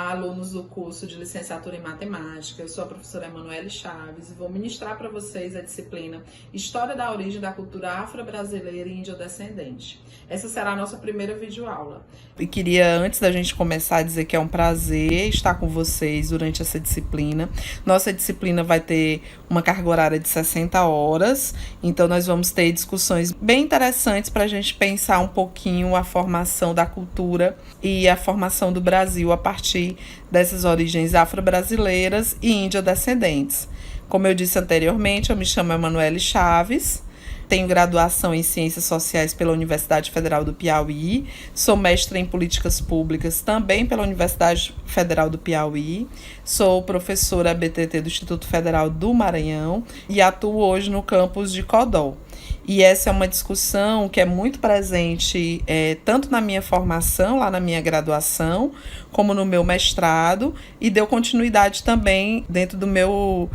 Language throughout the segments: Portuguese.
Olá, alunos do curso de Licenciatura em Matemática. Eu sou a professora Emanuele Chaves e vou ministrar para vocês a disciplina História da Origem da Cultura Afro-Brasileira e Índio-Descendente. Essa será a nossa primeira videoaula. E queria, antes da gente começar, dizer que é um prazer estar com vocês durante essa disciplina. Nossa disciplina vai ter uma carga horária de 60 horas, então nós vamos ter discussões bem interessantes para a gente pensar um pouquinho a formação da cultura e a formação do Brasil a partir dessas origens afro-brasileiras e índio-descendentes. Como eu disse anteriormente, eu me chamo Emanuele Chaves, tenho graduação em Ciências Sociais pela Universidade Federal do Piauí, sou mestra em Políticas Públicas também pela Universidade Federal do Piauí, sou professora BTT do Instituto Federal do Maranhão e atuo hoje no campus de Codó. E essa é uma discussão que é muito presente tanto na minha formação, lá na minha graduação, como no meu mestrado, e deu continuidade também dentro do meu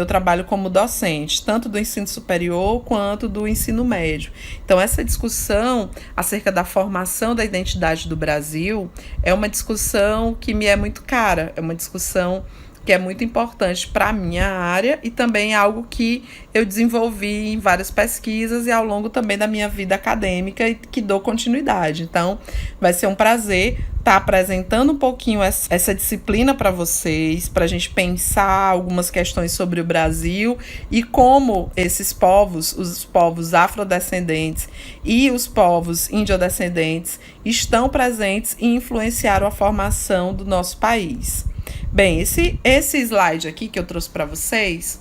trabalho como docente, tanto do ensino superior quanto do ensino médio. Então, essa discussão acerca da formação da identidade do Brasil é uma discussão que me é muito cara, é uma discussão que é muito importante para a minha área e também algo que eu desenvolvi em várias pesquisas e ao longo também da minha vida acadêmica e que dou continuidade. Então, vai ser um prazer estar apresentando um pouquinho essa disciplina para vocês, para a gente pensar algumas questões sobre o Brasil e como esses povos, os povos afrodescendentes e os povos indiodescendentes, estão presentes e influenciaram a formação do nosso país. Bem, esse slide aqui que eu trouxe para vocês,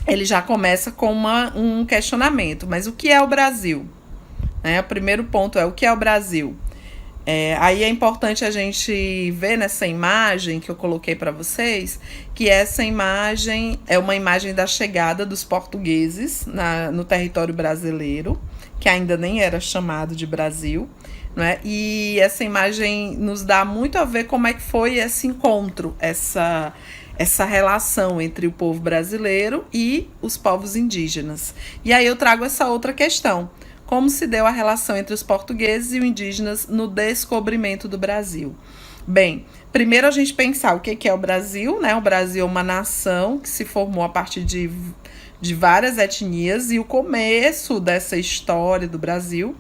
ele já começa com um questionamento. Mas o que é o Brasil? O primeiro ponto é o que é o Brasil? Aí é importante a gente ver nessa imagem que eu coloquei para vocês, que essa imagem é uma imagem da chegada dos portugueses no território brasileiro, que ainda nem era chamado de Brasil. Né? E essa imagem nos dá muito a ver como é que foi esse encontro, essa relação entre o povo brasileiro e os povos indígenas. E aí eu trago essa outra questão. Como se deu a relação entre os portugueses e os indígenas no descobrimento do Brasil? Bem, primeiro a gente pensar o que é o Brasil, né? O Brasil é uma nação que se formou a partir de várias etnias e o começo dessa história do Brasil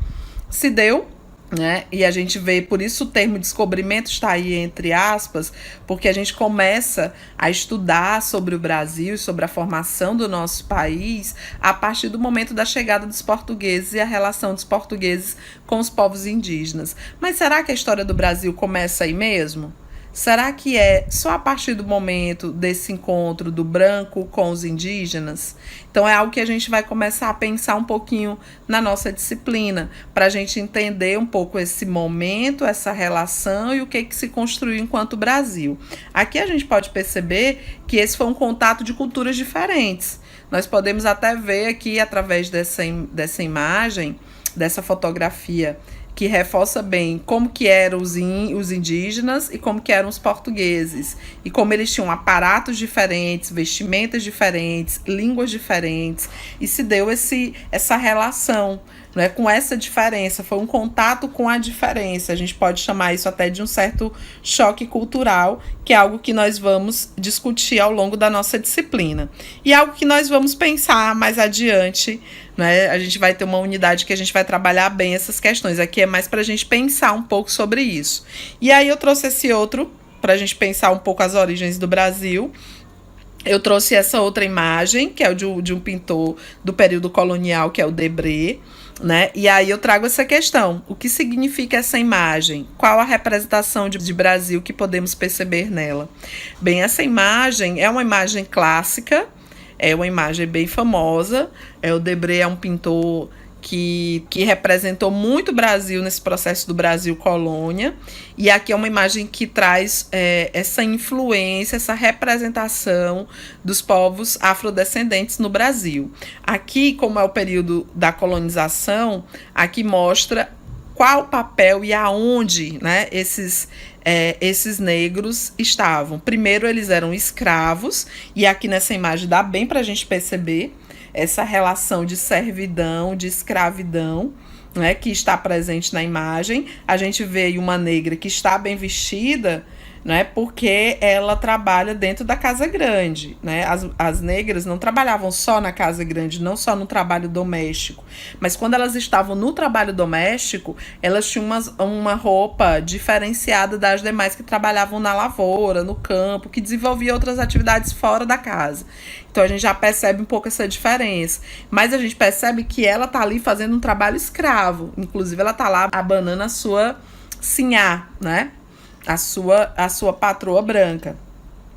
se deu, né? E a gente vê, por isso o termo descobrimento está aí entre aspas, porque a gente começa a estudar sobre o Brasil e sobre a formação do nosso país a partir do momento da chegada dos portugueses e a relação dos portugueses com os povos indígenas. Mas será que a história do Brasil começa aí mesmo? Será que é só a partir do momento desse encontro do branco com os indígenas? Então é algo que a gente vai começar a pensar um pouquinho na nossa disciplina, para a gente entender um pouco esse momento, essa relação e o que se construiu enquanto Brasil. Aqui a gente pode perceber que esse foi um contato de culturas diferentes. Nós podemos até ver aqui através dessa imagem, dessa fotografia, que reforça bem como que eram os indígenas e como que eram os portugueses. E como eles tinham aparatos diferentes, vestimentas diferentes, línguas diferentes. E se deu essa relação, né, com essa diferença. Foi um contato com a diferença. A gente pode chamar isso até de um certo choque cultural, que é algo que nós vamos discutir ao longo da nossa disciplina. E algo que nós vamos pensar mais adiante, né? A gente vai ter uma unidade que a gente vai trabalhar bem essas questões. Aqui é mais para a gente pensar um pouco sobre isso. E aí eu trouxe esse outro para a gente pensar um pouco as origens do Brasil. Eu trouxe essa outra imagem, que é de um pintor do período colonial, que é o Debré, né? E aí eu trago essa questão. O que significa essa imagem? Qual a representação de Brasil que podemos perceber nela? Bem, essa imagem é uma imagem clássica, é uma imagem bem famosa. O Debré é um pintor que representou muito o Brasil nesse processo do Brasil colônia. E aqui é uma imagem que traz essa influência, essa representação dos povos afrodescendentes no Brasil. Aqui, como é o período da colonização, aqui mostra qual o papel e aonde, né, esses negros estavam. Primeiro, eles eram escravos, e aqui nessa imagem dá bem para a gente perceber essa relação de servidão, de escravidão, né, que está presente na imagem. A gente vê uma negra que está bem vestida, né? Porque ela trabalha dentro da casa grande, né? As negras não trabalhavam só na casa grande, não só no trabalho doméstico, mas quando elas estavam no trabalho doméstico, elas tinham uma roupa diferenciada das demais que trabalhavam na lavoura, no campo, que desenvolviam outras atividades fora da casa. Então a gente já percebe um pouco essa diferença. Mas a gente percebe que ela tá ali fazendo um trabalho escravo. Inclusive, ela tá lá abanando a sua sinhá, né? A sua patroa branca.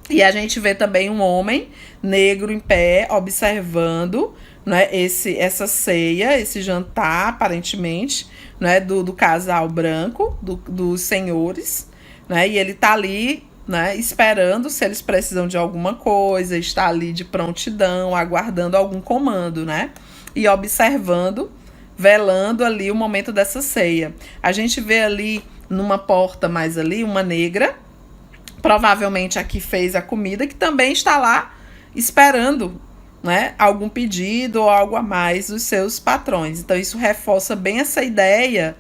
E a gente vê também um homem negro em pé, observando, né, essa ceia, esse jantar, aparentemente, né, do casal branco, dos senhores, né? E ele tá ali, né, esperando se eles precisam de alguma coisa, está ali de prontidão, aguardando algum comando, né? E observando, velando ali o momento dessa ceia. A gente vê ali numa porta mais ali uma negra, provavelmente a que fez a comida, que também está lá esperando, né, algum pedido ou algo a mais dos seus patrões. Então isso reforça bem essa ideia,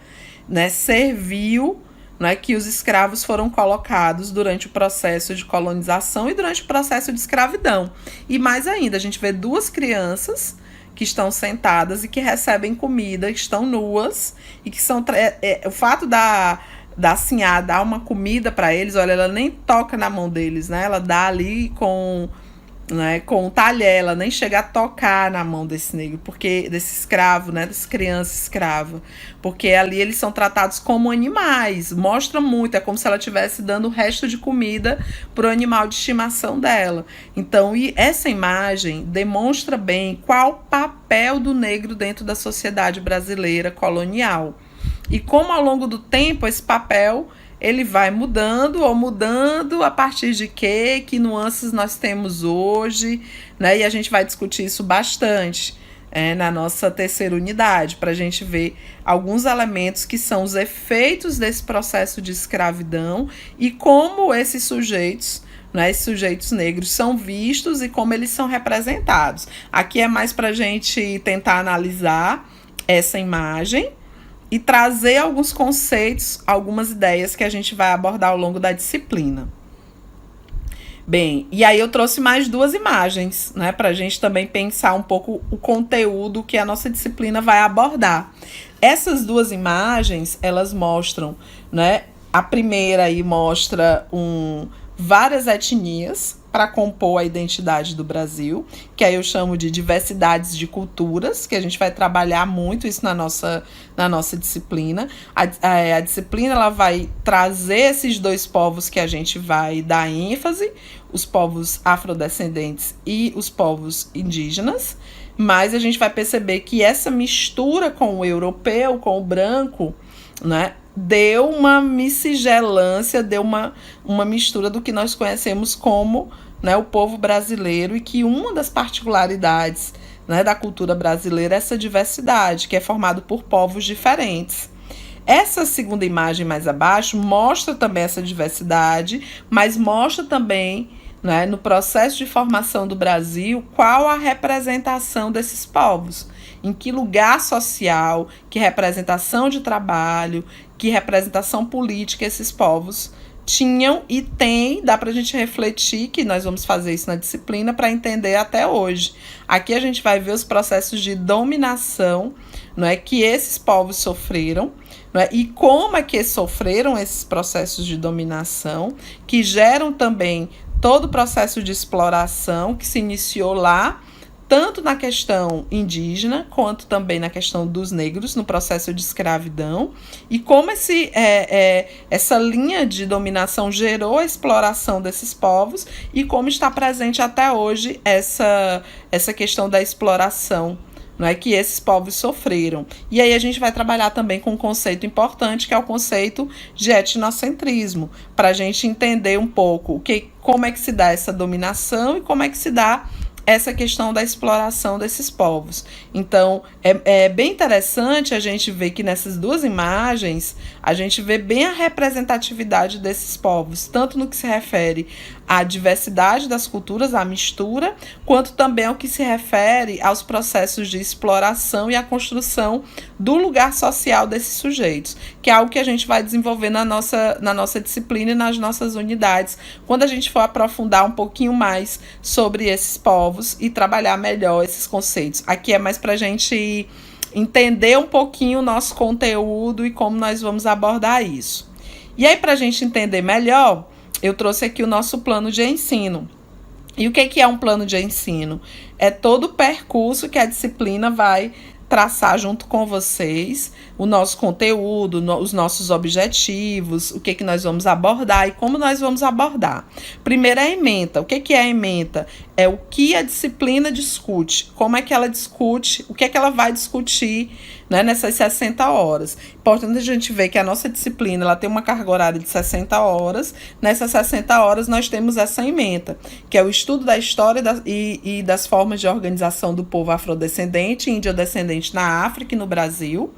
né, servil, né, que os escravos foram colocados durante o processo de colonização e durante o processo de escravidão. E mais ainda, a gente vê duas crianças que estão sentadas e que recebem comida, que estão nuas e que são... o fato da sinhá dar uma comida para eles, olha, ela nem toca na mão deles, né? Ela dá ali com o talher, ela nem chega a tocar na mão desse negro, porque desse escravo, né, dessa criança escrava, porque ali eles são tratados como animais, mostra muito, é como se ela estivesse dando o resto de comida pro animal de estimação dela. Então, e essa imagem demonstra bem qual o papel do negro dentro da sociedade brasileira colonial. E como ao longo do tempo esse papel ele vai mudando a partir de que nuances nós temos hoje, né? E a gente vai discutir isso bastante na nossa terceira unidade, para a gente ver alguns elementos que são os efeitos desse processo de escravidão e como esses sujeitos, né, esses sujeitos negros são vistos e como eles são representados. Aqui é mais para a gente tentar analisar essa imagem e trazer alguns conceitos, algumas ideias que a gente vai abordar ao longo da disciplina. Bem, e aí eu trouxe mais duas imagens, né, para a gente também pensar um pouco o conteúdo que a nossa disciplina vai abordar. Essas duas imagens, elas mostram, né, a primeira aí mostra várias etnias para compor a identidade do Brasil, que aí eu chamo de diversidades de culturas, que a gente vai trabalhar muito isso na nossa disciplina. A disciplina ela vai trazer esses dois povos que a gente vai dar ênfase, os povos afrodescendentes e os povos indígenas, mas a gente vai perceber que essa mistura com o europeu, com o branco, né, deu uma miscigelância, deu uma mistura do que nós conhecemos como, né, o povo brasileiro, e que uma das particularidades, né, da cultura brasileira é essa diversidade, que é formado por povos diferentes. Essa segunda imagem mais abaixo mostra também essa diversidade, mas mostra também, né, no processo de formação do Brasil, qual a representação desses povos, em que lugar social, que representação de trabalho, que representação política esses povos tinham e têm. Dá para a gente refletir, que nós vamos fazer isso na disciplina, para entender até hoje. Aqui a gente vai ver os processos de dominação, não é, que esses povos sofreram, não é, e como é que sofreram esses processos de dominação, que geram também todo o processo de exploração que se iniciou lá, tanto na questão indígena, quanto também na questão dos negros, no processo de escravidão, e como essa linha de dominação gerou a exploração desses povos, e como está presente até hoje essa questão da exploração, não é, que esses povos sofreram. E aí a gente vai trabalhar também com um conceito importante, que é o conceito de etnocentrismo, para a gente entender um pouco como é que se dá essa dominação e como é que se dá essa questão da exploração desses povos. Então, é bem interessante a gente ver que nessas duas imagens, a gente vê bem a representatividade desses povos, tanto no que se refere à diversidade das culturas, à mistura, quanto também ao que se refere aos processos de exploração e a construção do lugar social desses sujeitos, que é algo que a gente vai desenvolver na nossa disciplina e nas nossas unidades, quando a gente for aprofundar um pouquinho mais sobre esses povos e trabalhar melhor esses conceitos. Aqui é mais para a gente entender um pouquinho o nosso conteúdo e como nós vamos abordar isso. E aí, para a gente entender melhor, eu trouxe aqui o nosso plano de ensino. E o que é um plano de ensino? É todo o percurso que a disciplina vai traçar junto com vocês, o nosso conteúdo, os nossos objetivos, o que nós vamos abordar e como nós vamos abordar. Primeiro, a ementa. O que é a ementa? É o que a disciplina discute, como é que ela discute, o que é que ela vai discutir, né, nessas 60 horas. Importante a gente ver que a nossa disciplina ela tem uma carga horária de 60 horas. Nessas 60 horas nós temos essa ementa, que é o estudo da história e das formas de organização do povo afrodescendente e índio-descendente na África e no Brasil.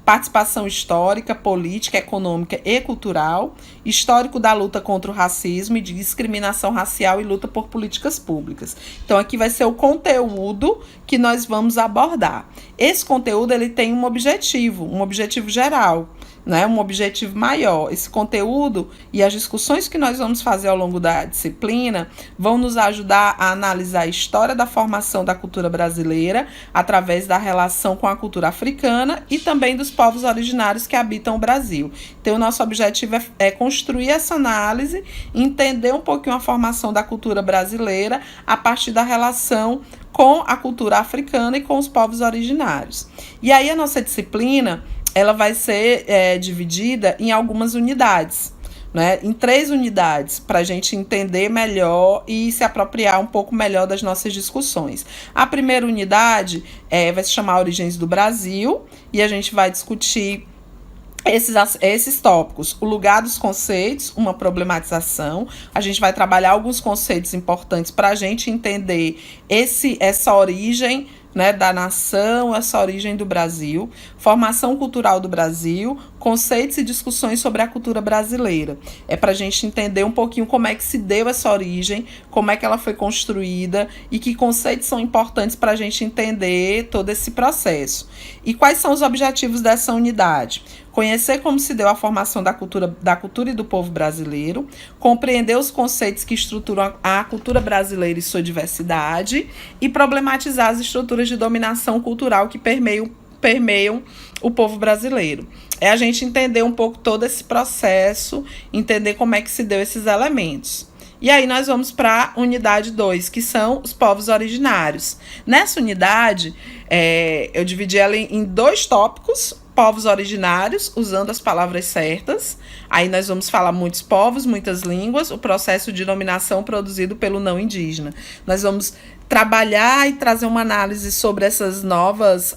Participação histórica, política, econômica e cultural, histórico da luta contra o racismo e de discriminação racial e luta por políticas públicas. Então, aqui vai ser o conteúdo que nós vamos abordar. Esse conteúdo ele tem um objetivo geral, né? Um objetivo maior. Esse conteúdo e as discussões que nós vamos fazer ao longo da disciplina vão nos ajudar a analisar a história da formação da cultura brasileira através da relação com a cultura africana e também dos povos originários que habitam o Brasil. Então, o nosso objetivo é construir essa análise, entender um pouquinho a formação da cultura brasileira a partir da relação com a cultura africana e com os povos originários. E aí, a nossa disciplina ela vai ser dividida em algumas unidades, né? Em 3 unidades, para a gente entender melhor e se apropriar um pouco melhor das nossas discussões. A primeira unidade vai se chamar Origens do Brasil, e a gente vai discutir esses tópicos: o lugar dos conceitos, uma problematização. A gente vai trabalhar alguns conceitos importantes para a gente entender essa origem, né, da nação, essa origem do Brasil, formação cultural do Brasil, conceitos e discussões sobre a cultura brasileira. É para a gente entender um pouquinho como é que se deu essa origem, como é que ela foi construída e que conceitos são importantes para a gente entender todo esse processo. E quais são os objetivos dessa unidade? Conhecer como se deu a formação da cultura e do povo brasileiro, compreender os conceitos que estruturam a cultura brasileira e sua diversidade e problematizar as estruturas de dominação cultural que permeiam o povo brasileiro. É a gente entender um pouco todo esse processo, entender como é que se deu esses elementos. E aí nós vamos para a unidade 2, que são os povos originários. Nessa unidade, eu dividi ela em 2 tópicos: povos originários, usando as palavras certas. Aí nós vamos falar muitos povos, muitas línguas, o processo de dominação produzido pelo não indígena. Nós vamos trabalhar e trazer uma análise sobre essas novas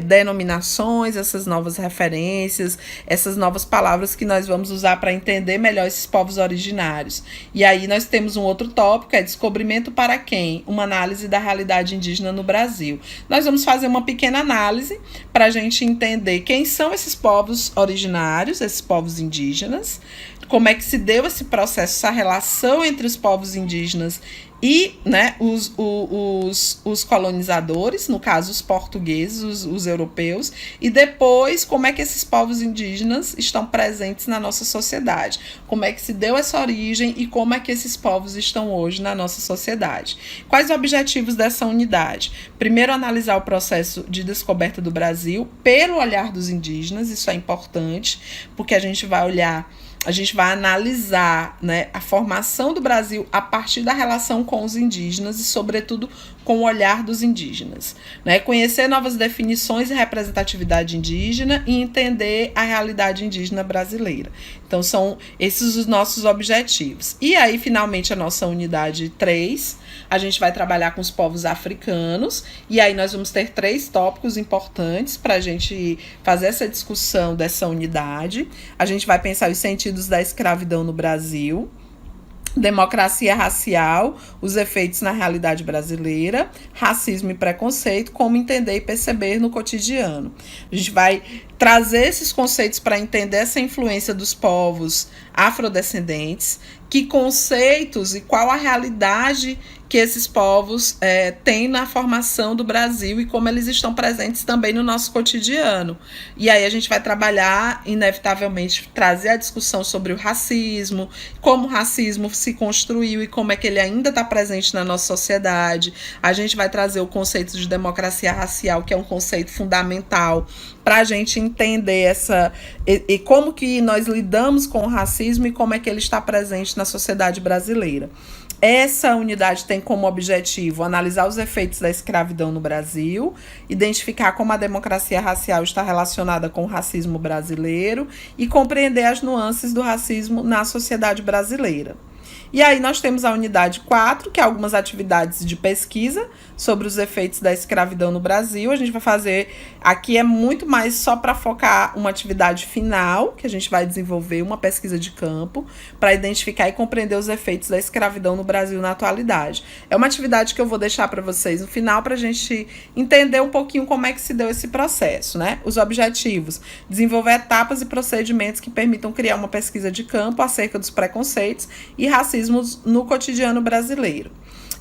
denominações, essas novas referências, essas novas palavras que nós vamos usar para entender melhor esses povos originários. E aí nós temos um outro tópico, descobrimento para quem? Uma análise da realidade indígena no Brasil. Nós vamos fazer uma pequena análise para a gente entender quem são esses povos originários, esses povos indígenas, como é que se deu esse processo, essa relação entre os povos indígenas e, né, os colonizadores, no caso os portugueses, os europeus, e depois como é que esses povos indígenas estão presentes na nossa sociedade, como é que se deu essa origem e como é que esses povos estão hoje na nossa sociedade. Quais os objetivos dessa unidade? Primeiro, analisar o processo de descoberta do Brasil pelo olhar dos indígenas. Isso é importante, porque a gente vai analisar, né, a formação do Brasil a partir da relação com os indígenas e, sobretudo, com o olhar dos indígenas, né? Conhecer novas definições e representatividade indígena e entender a realidade indígena brasileira. Então, são esses os nossos objetivos. E aí, finalmente, a nossa unidade 3, a gente vai trabalhar com os povos africanos, e aí nós vamos ter 3 tópicos importantes para a gente fazer essa discussão dessa unidade. A gente vai pensar os sentidos da escravidão no Brasil, democracia racial, os efeitos na realidade brasileira, racismo e preconceito, como entender e perceber no cotidiano. A gente vai trazer esses conceitos para entender essa influência dos povos afrodescendentes, que conceitos e qual a realidade que esses povos têm na formação do Brasil e como eles estão presentes também no nosso cotidiano. E aí a gente vai trabalhar, inevitavelmente, trazer a discussão sobre o racismo, como o racismo se construiu e como é que ele ainda está presente na nossa sociedade. A gente vai trazer o conceito de democracia racial, que é um conceito fundamental para a gente entender e como que nós lidamos com o racismo e como é que ele está presente na sociedade brasileira. Essa unidade tem como objetivo analisar os efeitos da escravidão no Brasil, identificar como a democracia racial está relacionada com o racismo brasileiro e compreender as nuances do racismo na sociedade brasileira. E aí nós temos a unidade 4, que é algumas atividades de pesquisa sobre os efeitos da escravidão no Brasil. A gente vai fazer, aqui é muito mais só para focar uma atividade final, que a gente vai desenvolver uma pesquisa de campo para identificar e compreender os efeitos da escravidão no Brasil na atualidade. É uma atividade que eu vou deixar para vocês no final para a gente entender um pouquinho como é que se deu esse processo, né? Os objetivos: desenvolver etapas e procedimentos que permitam criar uma pesquisa de campo acerca dos preconceitos e racismo no cotidiano brasileiro.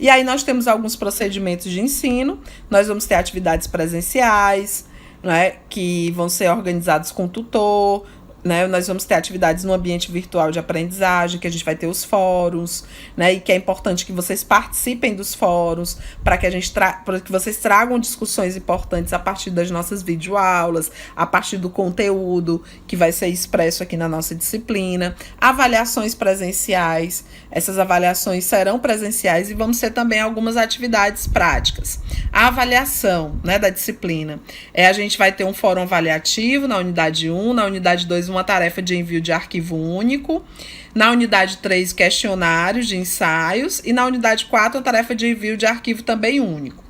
E aí nós temos alguns procedimentos de ensino, nós vamos ter atividades presenciais, né, que vão ser organizados com tutor, né, nós vamos ter atividades no ambiente virtual de aprendizagem, que a gente vai ter os fóruns, né, e que é importante que vocês participem dos fóruns, para que para que vocês tragam discussões importantes a partir das nossas videoaulas, a partir do conteúdo que vai ser expresso aqui na nossa disciplina. Avaliações presenciais, essas avaliações serão presenciais e vamos ter também algumas atividades práticas. A avaliação, né, da disciplina, a gente vai ter um fórum avaliativo na unidade 1, na unidade 2 uma tarefa de envio de arquivo único, na unidade 3 questionários de ensaios e na unidade 4 uma tarefa de envio de arquivo também único.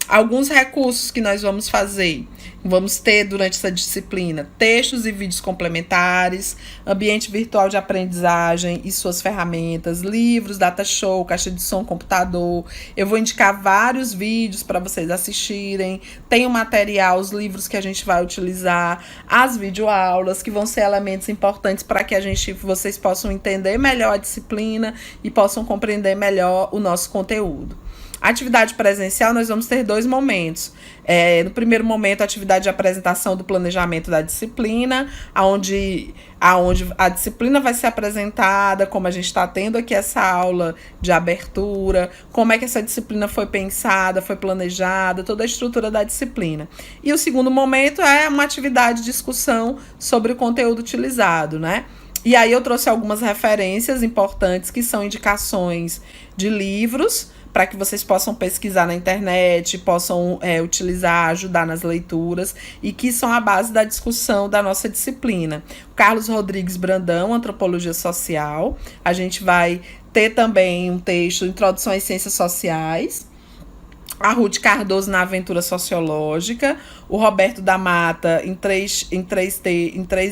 Alguns recursos que nós vamos fazer: vamos ter durante essa disciplina textos e vídeos complementares, ambiente virtual de aprendizagem e suas ferramentas, livros, data show, caixa de som, computador. Eu vou indicar vários vídeos para vocês assistirem. Tem o material, os livros que a gente vai utilizar, as videoaulas, que vão ser elementos importantes para que vocês possam entender melhor a disciplina e possam compreender melhor o nosso conteúdo. Atividade presencial, nós vamos ter 2 momentos. No primeiro momento, a atividade de apresentação do planejamento da disciplina, onde a disciplina vai ser apresentada, como a gente está tendo aqui essa aula de abertura, como é que essa disciplina foi pensada, foi planejada, toda a estrutura da disciplina. E o segundo momento é uma atividade de discussão sobre o conteúdo utilizado, né? E aí eu trouxe algumas referências importantes, que são indicações de livros, para que vocês possam pesquisar na internet, possam utilizar, ajudar nas leituras, e que são a base da discussão da nossa disciplina. Carlos Rodrigues Brandão, Antropologia Social. A gente vai ter também um texto, Introdução às Ciências Sociais. A Ruth Cardoso, na Aventura Sociológica. O Roberto da Mata, em três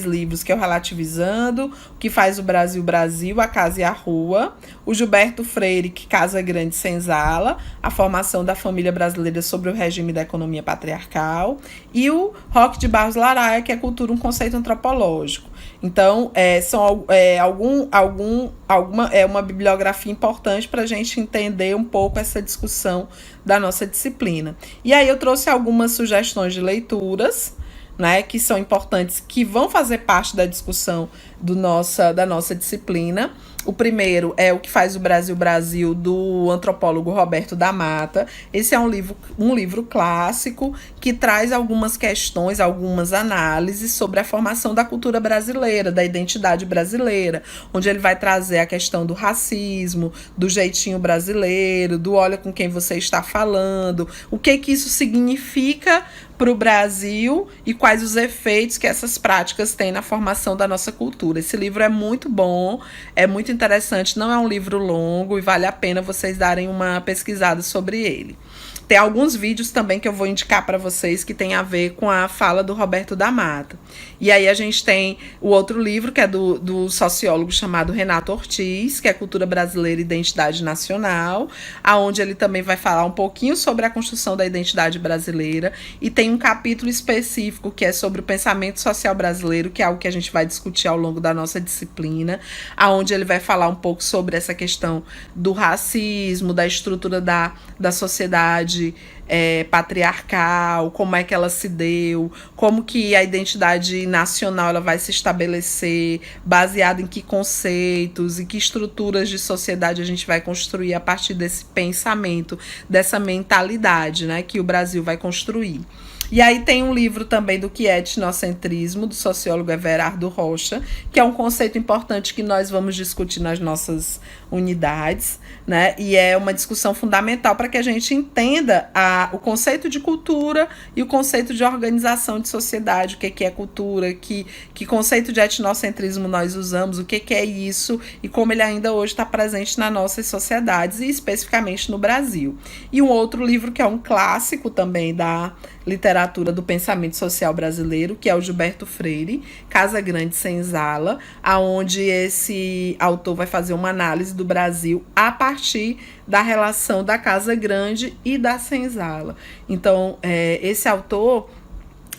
livros, que é o Relativizando, O que faz o Brasil, Brasil, A Casa e a Rua. O Gilberto Freire, que Casa Grande Senzala, A Formação da Família Brasileira sobre o Regime da Economia Patriarcal. E o Roque de Barros Laraia, que é Cultura, um Conceito Antropológico. Então, uma bibliografia importante para a gente entender um pouco essa discussão da nossa disciplina. E aí eu trouxe algumas sugestões de leituras, né, que são importantes, que vão fazer parte da discussão da nossa disciplina. O primeiro é O que faz o Brasil, Brasil, do antropólogo Roberto da Mata. Esse é um livro clássico que traz algumas questões, algumas análises sobre a formação da cultura brasileira, da identidade brasileira, onde ele vai trazer a questão do racismo, do jeitinho brasileiro, do olha com quem você está falando, o que isso significa para o Brasil e quais os efeitos que essas práticas têm na formação da nossa cultura. Esse livro é muito bom, é muito interessante, não é um livro longo e vale a pena vocês darem uma pesquisada sobre ele. tem alguns vídeos também que eu vou indicar para vocês que tem a ver com a fala do Roberto da Mata. E aí a gente tem o outro livro, que é do sociólogo chamado Renato Ortiz, que é Cultura Brasileira e Identidade Nacional, aonde ele também vai falar um pouquinho sobre a construção da identidade brasileira, e tem um capítulo específico que é sobre o pensamento social brasileiro, que é algo que a gente vai discutir ao longo da nossa disciplina, aonde ele vai falar um pouco sobre essa questão do racismo, da estrutura da sociedade patriarcal, como é que ela se deu, como que a identidade nacional ela vai se estabelecer, baseada em que conceitos e que estruturas de sociedade a gente vai construir a partir desse pensamento, dessa mentalidade, né, que o Brasil vai construir. E aí tem um livro também do que é etnocentrismo, do sociólogo Everardo Rocha, que é um conceito importante que nós vamos discutir nas nossas unidades, né? E é uma discussão fundamental para que a gente entenda o conceito de cultura e o conceito de organização de sociedade, o que é cultura, que conceito de etnocentrismo nós usamos, o que é isso e como ele ainda hoje está presente nas nossas sociedades e especificamente no Brasil. E um outro livro que é um clássico também da literatura do pensamento social brasileiro, que é o Gilberto Freire, Casa Grande Senzala, aonde esse autor vai fazer uma análise do Brasil a partir da relação da Casa Grande e da Senzala. Então, esse autor,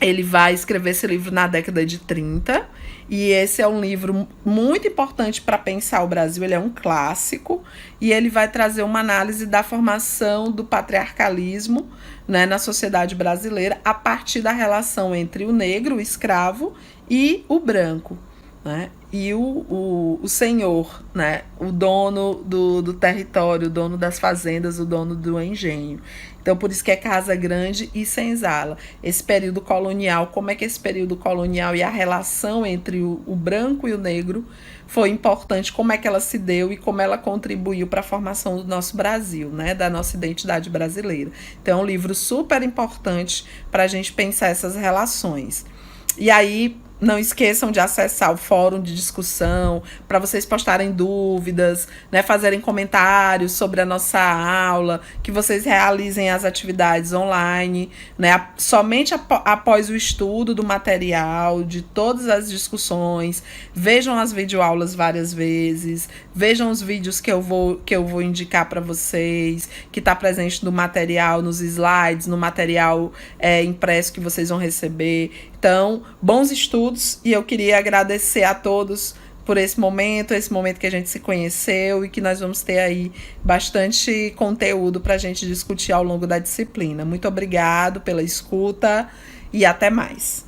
ele vai escrever esse livro na década de 30, e esse é um livro muito importante para pensar o Brasil, ele é um clássico, e ele vai trazer uma análise da formação do patriarcalismo, né, na sociedade brasileira, a partir da relação entre o negro, o escravo, e o branco, né? E o senhor, né? O dono do território, o dono das fazendas, o dono do engenho. Então, por isso que é Casa Grande e Senzala. Esse período colonial, como é que esse período colonial e a relação entre o branco e o negro foi importante, como é que ela se deu e como ela contribuiu para a formação do nosso Brasil, né? Da nossa identidade brasileira. Então, é um livro super importante para a gente pensar essas relações. E aí, não esqueçam de acessar o fórum de discussão para vocês postarem dúvidas, né, fazerem comentários sobre a nossa aula, que vocês realizem as atividades online, né, somente após o estudo do material, de todas as discussões. Vejam as videoaulas várias vezes, vejam os vídeos que eu vou indicar para vocês, que está presente no material, nos slides, no material impresso que vocês vão receber. Então, bons estudos, e eu queria agradecer a todos por esse momento que a gente se conheceu e que nós vamos ter aí bastante conteúdo para a gente discutir ao longo da disciplina. Muito obrigado pela escuta e até mais.